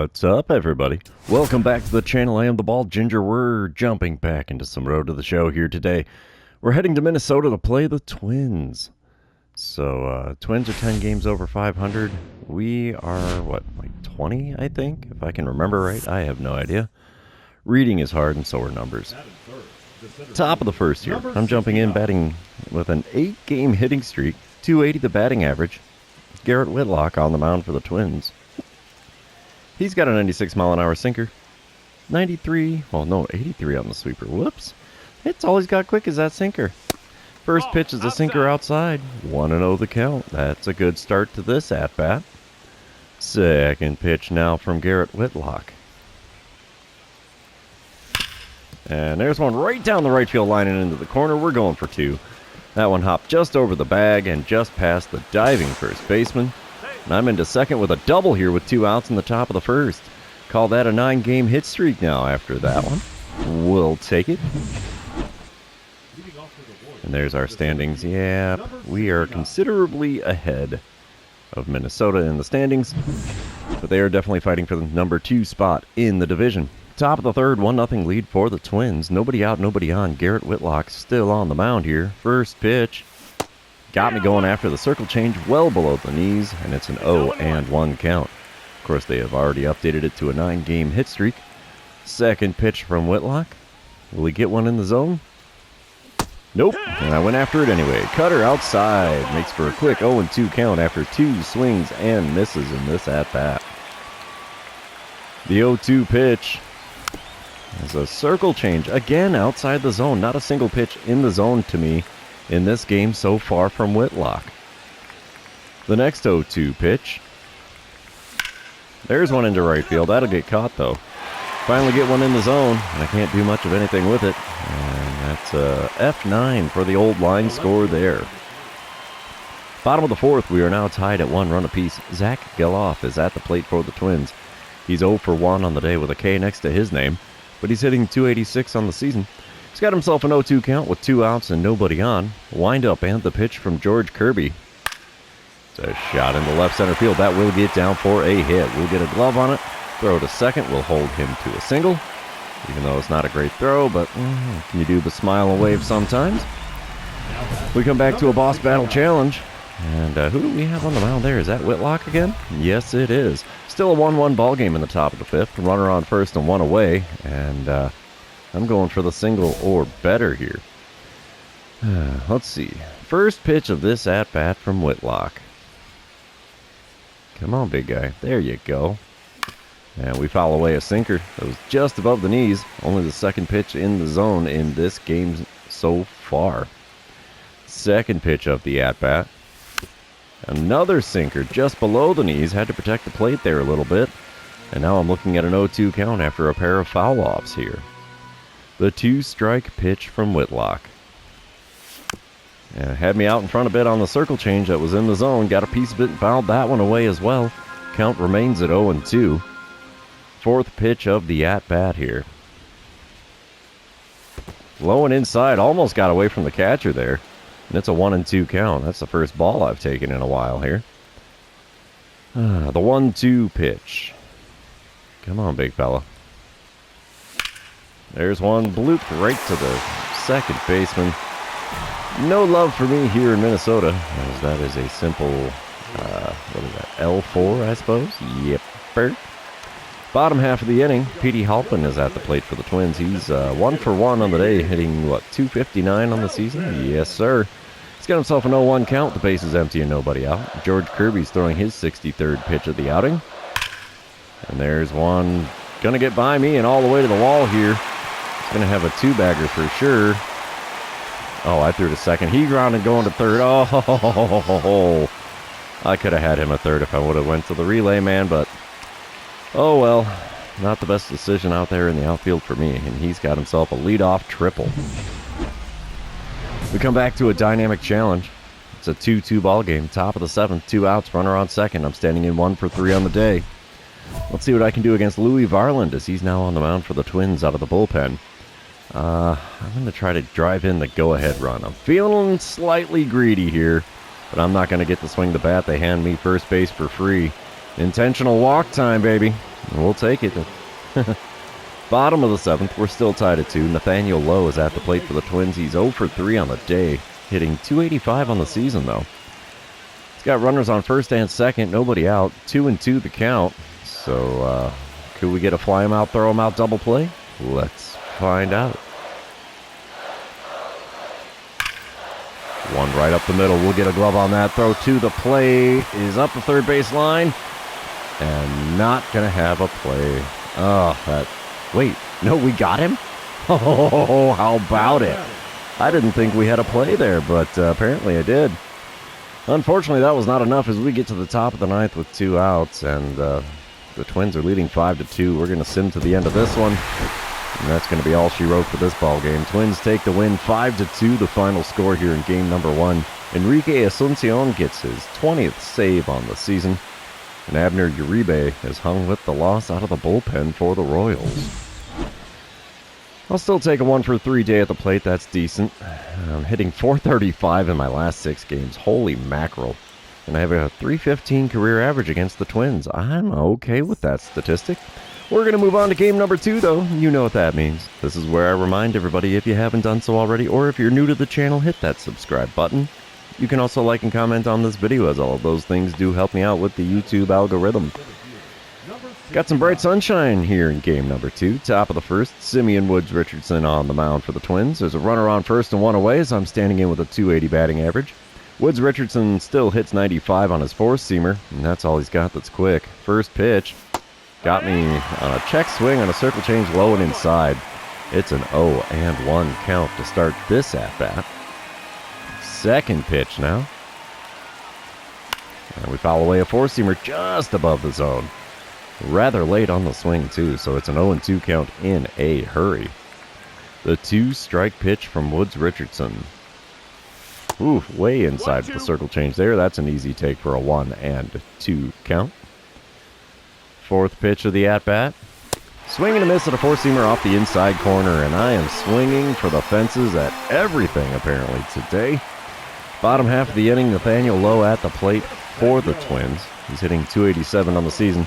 What's up, everybody? Welcome back to the channel. I am the Bald Ginger. We're jumping back into some Road to the Show here today. We're heading to Minnesota to play the Twins. So, Twins are 10 games over 500. We are, what, like 20, I think? If I can remember right. I have no idea. Reading is hard, and so are numbers. Top of the first here. I'm jumping in, batting with an 8-game hitting streak. 280 the batting average. Garrett Whitlock on the mound for the Twins. He's got a 96-mile-an-hour sinker. 83, well, no, 83 on the sweeper. Whoops. It's all he's got quick is that sinker. First pitch is a sinker outside. 1-0 the count. That's a good start to this at-bat. Second pitch now from Garrett Whitlock. And there's one right down the right field line and into the corner. We're going for two. That one hopped just over the bag and just past the diving first baseman. And I'm into second with a double here with 2 outs in the top of the first. Call that a 9-game hit streak now after that one. We'll take it. And there's our standings. Yeah, we are considerably ahead of Minnesota in the standings. But they are definitely fighting for the number 2 spot in the division. Top of the third, 1-0 lead for the Twins. Nobody out, nobody on. Garrett Whitlock still on the mound here. First pitch. Got me going after the circle change well below the knees, and it's an 0-1 count. Of course, they have already updated it to a 9-game hit streak. Second pitch from Whitlock. Will he get one in the zone? Nope, and I went after it anyway. Cutter outside. Makes for a quick 0-2 count after 2 swings and misses in this at-bat. The 0-2 pitch is a circle change. Again, outside the zone. Not a single pitch in the zone to me in this game so far from Whitlock. The next 0-2 pitch. There's one into right field. That'll get caught, though. Finally get one in the zone, and I can't do much of anything with it. And that's a F9 for the old line score there. Bottom of the fourth, we are now tied at 1 run apiece. Zach Geloff is at the plate for the Twins. He's 0 for 1 on the day with a K next to his name, but he's hitting .286 on the season. He's got himself an 0-2 count with 2 outs and nobody on. Wind up and the pitch from George Kirby. It's a shot in the left center field. That will get down for a hit. We'll get a glove on it. Throw to second. We'll hold him to a single. Even though it's not a great throw, but can you do the smile and wave sometimes? We come back to a boss battle challenge. And who do we have on the mound there? Is that Whitlock again? Yes, it is. Still a 1-1 ball game in the top of the fifth. Runner on first and 1 away. And I'm going for the single or better here. Let's see. First pitch of this at-bat from Whitlock. Come on, big guy. There you go. And we foul away a sinker that was just above the knees. Only the second pitch in the zone in this game so far. Second pitch of the at-bat. Another sinker just below the knees. Had to protect the plate there a little bit. And now I'm looking at an 0-2 count after a pair of foul-offs here. The 2-strike pitch from Whitlock. Had me out in front a bit on the circle change that was in the zone. Got a piece of it and fouled that one away as well. Count remains at 0-2. Fourth pitch of the at-bat here. Low and inside. Almost got away from the catcher there. And it's a 1-2 count. That's the first ball I've taken in a while here. The 1-2 pitch. Come on, big fella. There's one blooped right to the second baseman. No love for me here in Minnesota, as that is a simple, what is that, L4, I suppose? Yep. Bottom half of the inning, Petey Halpin is at the plate for the Twins. He's 1 for 1 on the day, hitting, what, .259 on the season? Yes, sir. He's got himself an 0-1 count. The base is empty and nobody out. George Kirby's throwing his 63rd pitch of the outing. And there's one going to get by me and all the way to the wall here. It's going to have a 2-bagger for sure. Oh, I threw to second. He grounded going to third. Oh, I could have had him at third if I would have went to the relay man, but oh well. Not the best decision out there in the outfield for me, and he's got himself a leadoff triple. We come back to a dynamic challenge. It's a 2-2 ball game. Top of the seventh, 2 outs, runner on second. I'm standing in 1 for 3 on the day. Let's see what I can do against Louis Varland as he's now on the mound for the Twins out of the bullpen. I'm going to try to drive in the go-ahead run. I'm feeling slightly greedy here, but I'm not going to get to swing the bat. They hand me first base for free. Intentional walk time, baby. We'll take it. Bottom of the 7th, we're still tied at 2. Nathaniel Lowe is at the plate for the Twins. He's 0 for 3 on the day, hitting .285 on the season, though. He's got runners on first and second, nobody out. 2-2 the count. So, could we get a fly him out, throw him out double play? Let's find out. One right up the middle. We'll get a glove on that. Throw to the plate is up the third base line. And not going to have a play. Oh, wait, no, we got him? Oh, how about it? I didn't think we had a play there, but apparently I did. Unfortunately, that was not enough as we get to the top of the 9th with 2 outs, and the Twins are leading 5-2. We're going to sim to the end of this one, and that's going to be all she wrote for this ball game. Twins take the win 5-2, the final score here in game number 1. Enrique Asuncion gets his 20th save on the season. And Abner Uribe has hung with the loss out of the bullpen for the Royals. I'll still take a 1 for 3 day at the plate. That's decent. I'm hitting .435 in my last 6 games. Holy mackerel. And I have a .315 career average against the Twins. I'm okay with that statistic. We're going to move on to game number 2, though. You know what that means. This is where I remind everybody, if you haven't done so already, or if you're new to the channel, hit that subscribe button. You can also like and comment on this video, as all of those things do help me out with the YouTube algorithm. Got some bright sunshine here in game number 2. Top of the 1st, Simeon Woods Richardson on the mound for the Twins. There's a runner on first and 1 away as I'm standing in with a .280 batting average. Woods Richardson still hits 95 on his 4-seamer, and that's all he's got that's quick. First pitch got me on a check swing on a circle change low and inside. It's an 0-1 count to start this at-bat. Second pitch now. And we foul away a 4-seamer just above the zone. Rather late on the swing, too, so it's an 0-2 count in a hurry. The 2-strike pitch from Woods Richardson. Ooh, way inside the circle change there. That's an easy take for a 1-2 count. Fourth pitch of the at-bat. Swing and a miss at a 4-seamer off the inside corner, and I am swinging for the fences at everything, apparently, today. Bottom half of the inning, Nathaniel Lowe at the plate for the Twins. He's hitting .287 on the season.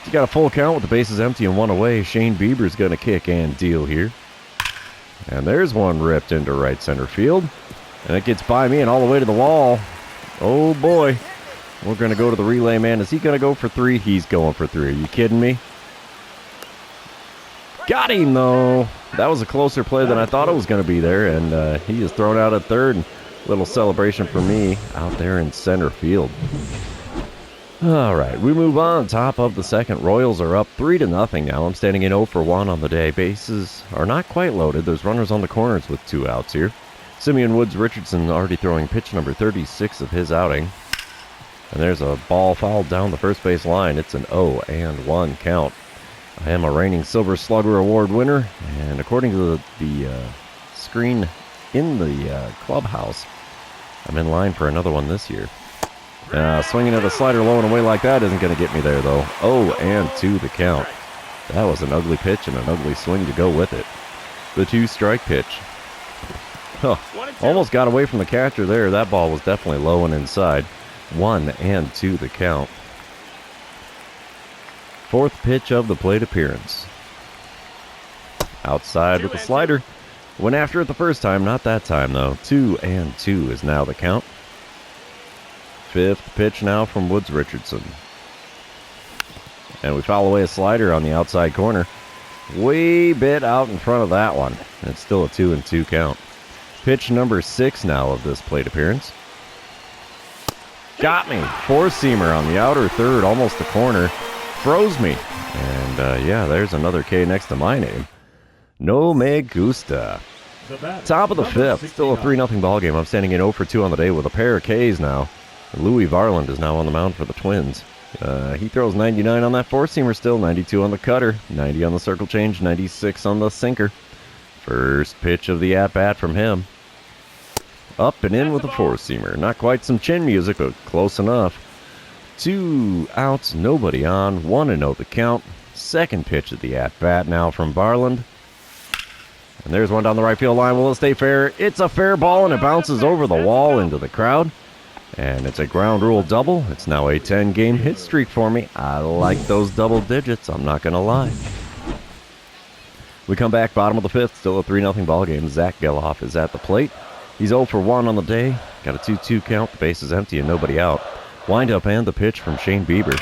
He's got a full count with the bases empty and 1 away. Shane Bieber's going to kick and deal here. And there's one ripped into right center field. And it gets by me and all the way to the wall. Oh boy. We're going to go to the relay man. Is he going to go for 3? He's going for 3. Are you kidding me? Got him, though. That was a closer play than I thought it was going to be there. And he is thrown out at third. Little celebration for me out there in center field. All right, we move on. Top of the 2nd. Royals are up 3-0 now. I'm standing in 0 for 1 on the day. Bases are not quite loaded. There's runners on the corners with 2 outs here. Simeon Woods Richardson already throwing pitch number 36 of his outing. And there's a ball fouled down the first base line. It's an 0-1 count. I am a reigning Silver Slugger Award winner. And according to the screen in the clubhouse, I'm in line for another one this year. Swinging at a slider low and away like that isn't going to get me there, though. 0-2 the count. That was an ugly pitch and an ugly swing to go with it. The 2-strike pitch. Huh. Almost got away from the catcher there. That ball was definitely low and inside. 1-2 the count. Fourth pitch of the plate appearance. Outside with a slider. Went after it the first time, not that time though. 2-2 is now the count. Fifth pitch now from Woods Richardson. And we foul away a slider on the outside corner. Way bit out in front of that one. It's still a 2-2 count. Pitch number 6 now of this plate appearance. Got me. 4-seamer on the outer third, almost the corner. Froze me. And yeah, there's another K next to my name. No me gusta. Top of the 5th. Still a 3-0 ball game. I'm standing in 0 for 2 on the day with a pair of Ks now. Louis Varland is now on the mound for the Twins. He throws 99 on that 4-seamer still, 92 on the cutter, 90 on the circle change, 96 on the sinker. First pitch of the at-bat from him. Up and in with a 4-seamer. Not quite some chin music, but close enough. 2 outs, nobody on, 1-0 the count. Second pitch of the at-bat now from Varland. And there's one down the right field line. Will it stay fair? It's a fair ball, and it bounces over the wall into the crowd. And it's a ground rule double. It's now a 10-game hit streak for me. I like those double digits, I'm not going to lie. We come back, bottom of the fifth, still a 3-0 ball game. Zach Geloff is at the plate. He's 0 for 1 on the day. Got a 2-2 count. The base is empty and nobody out. Wind up and the pitch from Shane Bieber.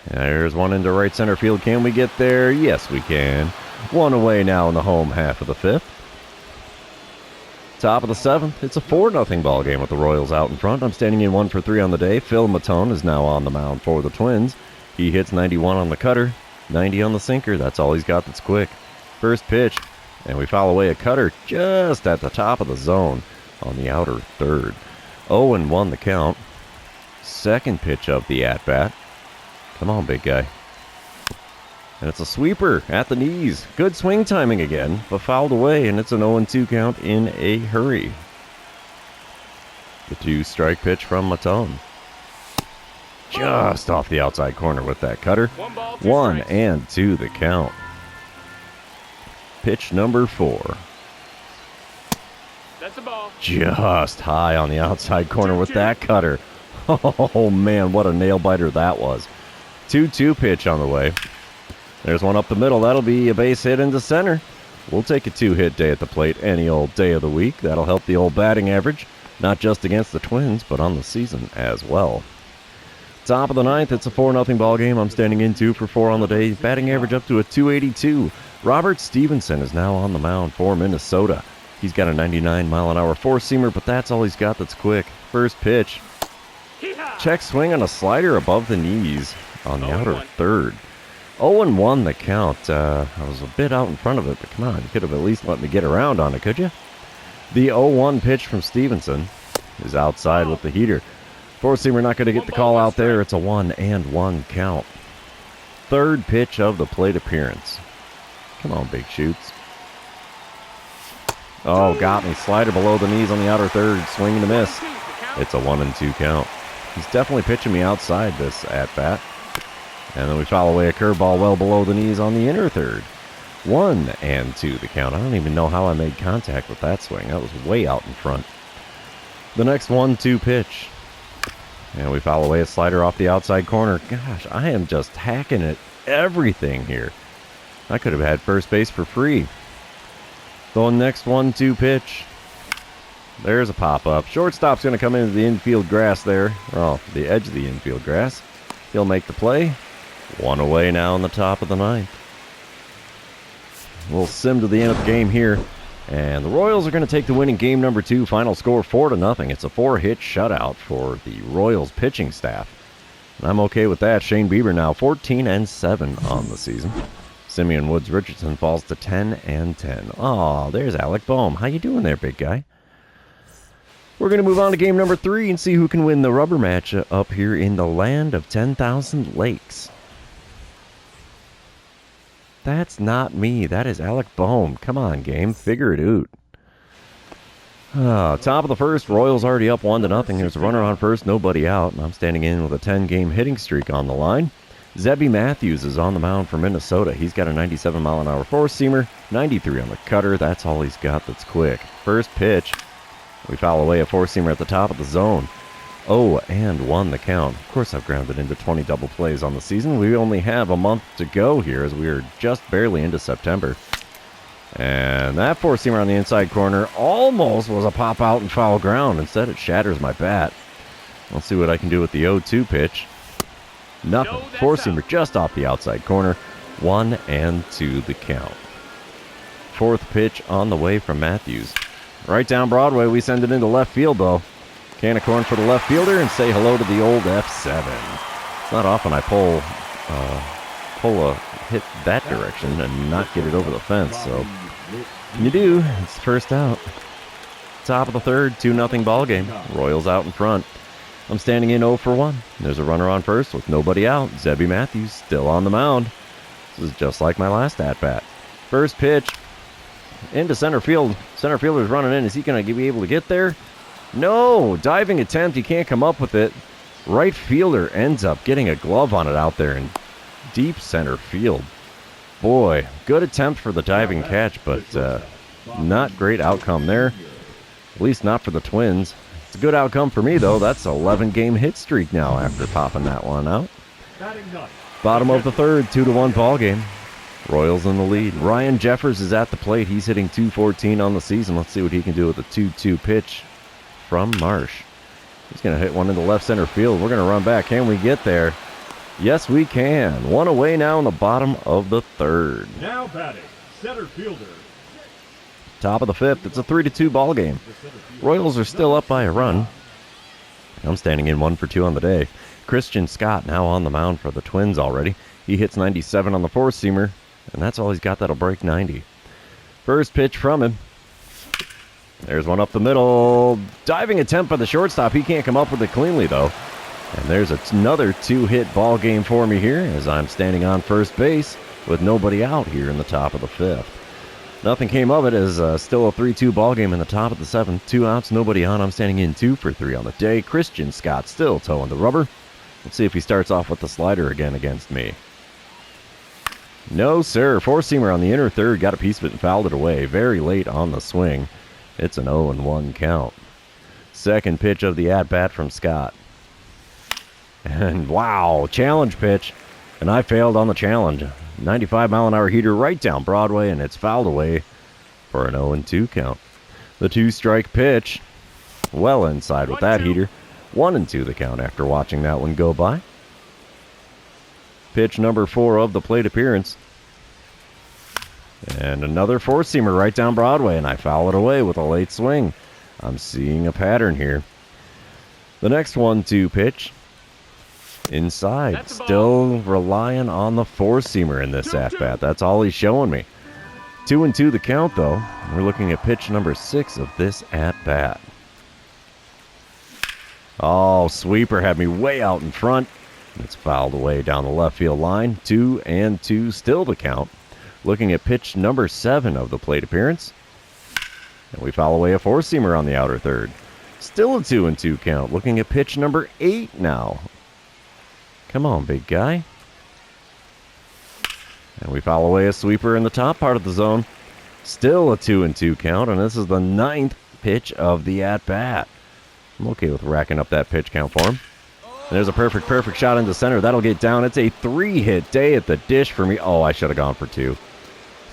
And there's one into right center field. Can we get there? Yes, we can. One away now in the home half of the fifth. Top of the seventh. It's a 4-0 ball game with the Royals out in front. I'm standing in 1 for 3 on the day. Phil Matone is now on the mound for the Twins. He hits 91 on the cutter, 90 on the sinker. That's all he's got that's quick. First pitch, and we foul away a cutter just at the top of the zone on the outer third. 0-1 the count. Second pitch of the at-bat. Come on, big guy. And it's a sweeper at the knees. Good swing timing again, but fouled away, and it's an 0-2 count in a hurry. The 2-strike pitch from Matone. Just off the outside corner with that cutter. 1-2 the count. Pitch number 4. That's a ball. Just high on the outside corner with that cutter. Oh, man, what a nail-biter that was. 2-2 pitch on the way. There's one up the middle. That'll be a base hit into center. We'll take a 2-hit day at the plate any old day of the week. That'll help the old batting average, not just against the Twins, but on the season as well. Top of the ninth, it's a 4-0 ball game. I'm standing in 2 for 4 on the day. Batting average up to a 282. Robert Stevenson is now on the mound for Minnesota. He's got a 99-mile-an-hour four-seamer, but that's all he's got that's quick. First pitch. Check swing on a slider above the knees on the outer third. 0-1 the count. I was a bit out in front of it, but come on, you could have at least let me get around on it, could you? The 0-1 pitch from Stevenson is outside with the heater. Four-seamer not going to get the call out there. It's a 1-1 count. Third pitch of the plate appearance. Come on, big shoots. Oh, got me. Slider below the knees on the outer third. Swing and a miss. It's a 1-2 count. He's definitely pitching me outside this at-bat. And then we foul away a curveball well below the knees on the inner third. 1-2 the count. I don't even know how I made contact with that swing. That was way out in front. The next 1-2 pitch. And we foul away a slider off the outside corner. Gosh, I am just hacking at everything here. I could have had first base for free. The next 1-2 pitch. There's a pop-up. Shortstop's going to come into the infield grass there. Well, the edge of the infield grass. He'll make the play. One away now in the top of the ninth. We'll sim to the end of the game here. And the Royals are going to take the win in game number 2. Final score 4-0. It's a 4-hit shutout for the Royals pitching staff. And I'm okay with that. Shane Bieber now 14-7 on the season. Simeon Woods Richardson falls to 10-10. Oh, there's Alec Boehm. How you doing there, big guy? We're going to move on to game number 3 and see who can win the rubber match up here in the land of 10,000 lakes. That's not me. That is Alec Boehm. Come on, game. Figure it out. Top of the first. Royals already up 1-0. There's a runner on first. Nobody out. And I'm standing in with a 10-game hitting streak on the line. Zebby Matthews is on the mound for Minnesota. He's got a 97-mile-an-hour four-seamer. 93 on the cutter. That's all he's got that's quick. First pitch. We foul away a four-seamer at the top of the zone. 0-1 the count. Of course, I've grounded into 20 double plays on the season. We only have a month to go here as we are just barely into September. And that four-seamer on the inside corner almost was a pop-out and foul ground. Instead, it shatters my bat. Let's see what I can do with the 0-2 pitch. Nothing. Four-seamer just off the outside corner. 1-2 the count. Fourth pitch on the way from Matthews. Right down Broadway, we send it into left field, though. Can of corn for the left fielder and say hello to the old F7. It's not often I pull a hit that direction and not get it over the fence, so you do. It's the first out. Top of the third, 2-0 ball game. Royals out in front. I'm standing in 0 for 1. There's a runner on first with nobody out. Zebby Matthews still on the mound. This is just like my last at-bat. First pitch into center field. Center fielder's running in. Is he going to be able to get there? No! Diving attempt. He can't come up with it. Right fielder ends up getting a glove on it out there in deep center field. Boy, good attempt for the diving catch, but not great outcome there. At least not for the Twins. It's a good outcome for me, though. That's an 11-game hit streak now after popping that one out. Bottom of the third, 2-1 ball game. Royals in the lead. Ryan Jeffers is at the plate. He's hitting .214 on the season. Let's see what he can do with a 2-2 pitch from Marsh. He's going to hit one into left center field. We're going to run back. Can we get there? Yes, we can. One away now in the bottom of the third. Now batting, center fielder. Top of the fifth. It's a 3-2 ball game. Royals are still up by a run. I'm standing in 1 for 2 on the day. Christian Scott now on the mound for the Twins already. He hits 97 on the four-seamer, and that's all he's got that'll break 90. First pitch from him. There's one up the middle. Diving attempt by the shortstop. He can't come up with it cleanly, though. And there's another 2-hit ball game for me here as I'm standing on first base with nobody out here in the top of the fifth. Nothing came of it as still a 3-2 ball game in the top of the seventh. 2 outs, nobody on. I'm standing in 2 for 3 on the day. Christian Scott still towing the rubber. Let's see if he starts off with the slider again against me. No, sir. Four-seamer on the inner third. Got a piece of it and fouled it away. Very late on the swing. It's an 0-1 count. Second pitch of the at-bat from Scott. And wow, challenge pitch. And I failed on the challenge. 95-mile-an-hour heater right down Broadway, and it's fouled away for an 0-2 count. The 2-strike pitch. Well inside with that heater. 1-2 the count after watching that one go by. Pitch number 4 of the plate appearance. And another four-seamer right down Broadway, and I foul it away with a late swing. I'm seeing a pattern here. The next 1-2 pitch. Inside. Still relying on the four-seamer in this at-bat. That's all he's showing me. 2-2 the count, though. We're looking at pitch number 6 of this at-bat. Oh, sweeper had me way out in front. It's fouled away down the left field line. 2-2 still the count. Looking at pitch number 7 of the plate appearance. And we foul away a four-seamer on the outer third. Still a 2-2 count. Looking at pitch number 8 now. Come on, big guy. And we foul away a sweeper in the top part of the zone. Still a 2-2 count, and this is the 9th pitch of the at-bat. I'm okay with racking up that pitch count for him. And there's a perfect shot into center. That'll get down. It's a 3-hit day at the dish for me. Oh, I should have gone for 2.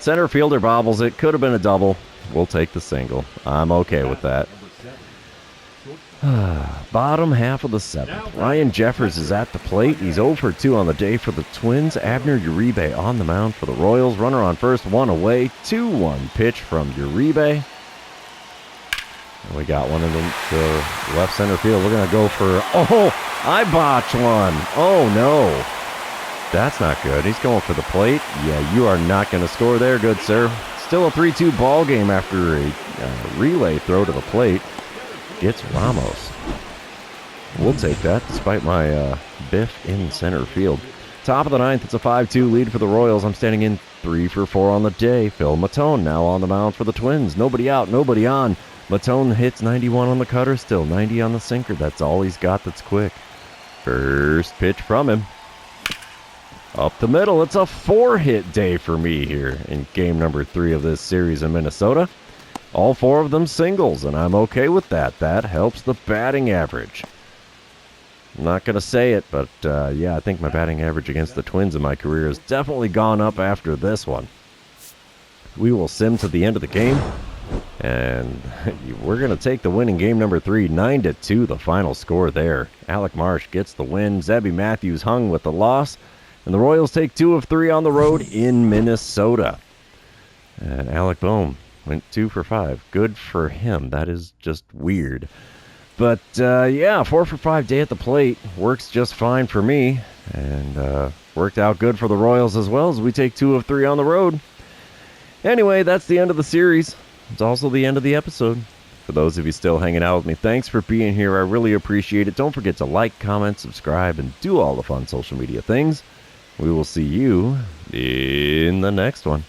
Center fielder bobbles it. Could have been a double. We'll take the single. I'm okay with that. Bottom half of the 7th. Ryan Jeffers is at the plate. He's 0 for 2 on the day for the Twins. Abner Uribe on the mound for the Royals. Runner on first, 1 away. 2-1 pitch from Uribe. And we got one into left center field. We're going to go for... Oh, I botched one. Oh, no. That's not good. He's going for the plate. Yeah, you are not going to score there, good sir. Still a 3-2 ball game after a relay throw to the plate. Gets Ramos. We'll take that despite my biff in center field. Top of the 9th, it's a 5-2 lead for the Royals. I'm standing in 3 for 4 on the day. Phil Matone now on the mound for the Twins. Nobody out, nobody on. Matone hits 91 on the cutter, still 90 on the sinker. That's all he's got that's quick. First pitch from him. Up the middle, it's a 4-hit day for me here in game number 3 of this series in Minnesota. All 4 of them singles, and I'm okay with that. That helps the batting average. I'm not going to say it, but yeah, I think my batting average against the Twins in my career has definitely gone up after this one. We will sim to the end of the game, and we're going to take the win in game number 3, 9-2, the final score there. Alec Marsh gets the win. Zebby Matthews hung with the loss, and the Royals take 2 of 3 on the road in Minnesota. And Alec Boehm went 2 for 5. Good for him. That is just weird. But, yeah, 4 for 5 day at the plate. Works just fine for me. And worked out good for the Royals as well as we take 2 of 3 on the road. Anyway, that's the end of the series. It's also the end of the episode. For those of you still hanging out with me, thanks for being here. I really appreciate it. Don't forget to like, comment, subscribe, and do all the fun social media things. We will see you in the next one.